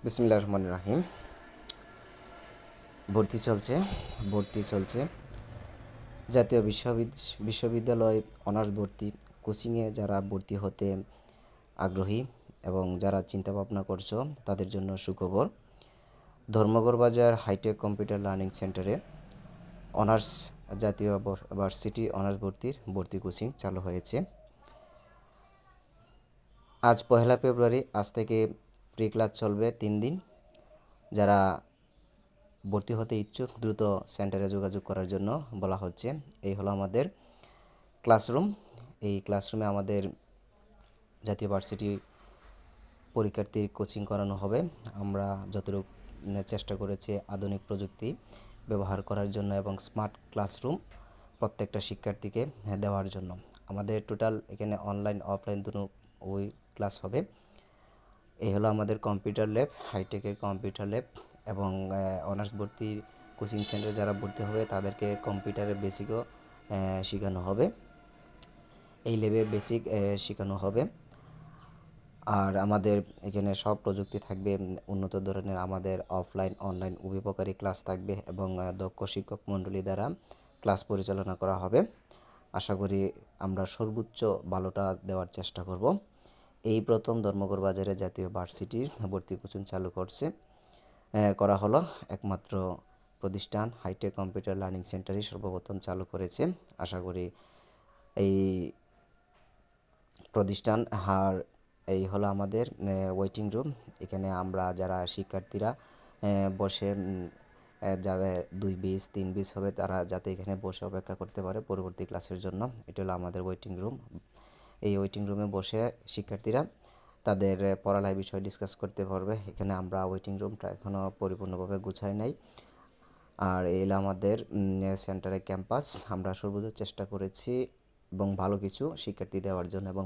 বিসমিল্লাহির রহমানির রহিম। ভর্তি চলছে ভর্তি চলছে জাতীয় বিশ্ববিদ্যালয় অনার্স ভর্তি কোচিংয়ে যারা ভর্তি হতে আগ্রহী এবং যারা চিন্তা ভাবনা করছো তাদের জন্য সুখবর। ধর্মগড় বাজার হাইটেক কম্পিউটার লার্নিং সেন্টারে অনার্স জাতীয় ভার্সিটি অনার্স ভর্তি কোচিং চালু হয়েছে। আজ 1 ফেব্রুয়ারি, আজ থেকে ফ্রি ক্লাস চলবে 3 দিন। যারা ভর্তি হতে ইচ্ছুক দ্রুত সেন্টারে যোগাযোগ করার জন্য বলা হচ্ছে। এই হলো আমাদের ক্লাসরুম। এই ক্লাসরুমে আমাদের জাতীয় ভার্সিটি পরীক্ষার্থীর কোচিং করানো হবে। আমরা যতটুকু চেষ্টা করেছি আধুনিক প্রযুক্তি ব্যবহার করার জন্য এবং স্মার্ট ক্লাসরুম প্রত্যেকটা শিক্ষার্থীকে দেওয়ার জন্য। আমাদের টোটাল এখানে অনলাইন অফলাইন দুটো ওই ক্লাস হবে। এই হলো আমাদের কম্পিউটার ল্যাব, হাইটেকের কম্পিউটার ল্যাব এবং অনার্স ভর্তির কোচিং সেন্টারে যারা ভর্তি হবে তাদেরকে কম্পিউটারের বেসিকও শেখানো হবে। এই ল্যাবে বেসিক শেখানো হবে। আর আমাদের এখানে সব প্রযুক্তি থাকবে, উন্নত ধরনের আমাদের অফলাইন অনলাইন উভয় প্রকারই ক্লাস থাকবে এবং দক্ষ শিক্ষক মণ্ডলী দ্বারা ক্লাস পরিচালনা করা হবে। আশা করি আমরা সর্বোচ্চ ভালোটা দেওয়ার চেষ্টা করব। এই প্রথম ধর্মগড় বাজারে জাতীয় ভার্সিটির ভর্তি কোচিং চালু করা হলো। একমাত্র প্রতিষ্ঠান হাইটেক কম্পিউটার লার্নিং সেন্টারই সর্বপ্রথম চালু করেছে। আশা করি এই প্রতিষ্ঠান এই হলো আমাদের ওয়েটিং রুম। এখানে আমরা যারা শিক্ষার্থীরা বসে যাদের 2 বেস 3 বেস হবে তারা যাতে এখানে বসে অপেক্ষা করতে পারে পরবর্তী ক্লাসের জন্য। এটা হলো আমাদের ওয়েটিং রুম। এই ওয়েটিং রুমে বসে শিক্ষার্থীরা তাদের পড়ালেখার বিষয় ডিসকাস করতে পারবে। এখানে আমরা ওয়েটিং রুমটা এখনও পরিপূর্ণভাবে গুছাই নাই। আর এই হলো আমাদের সেন্টারের ক্যাম্পাস। আমরা সর্বোচ্চ চেষ্টা করেছি এবং ভালো কিছু শিক্ষার্থী দেওয়ার জন্য এবং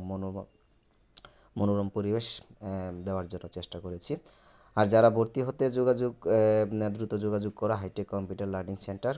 মনোরম পরিবেশ দেওয়ার জন্য চেষ্টা করেছি। আর যারা ভর্তি হতে দ্রুত যোগাযোগ করা হাইটেক কম্পিউটার লার্নিং সেন্টার,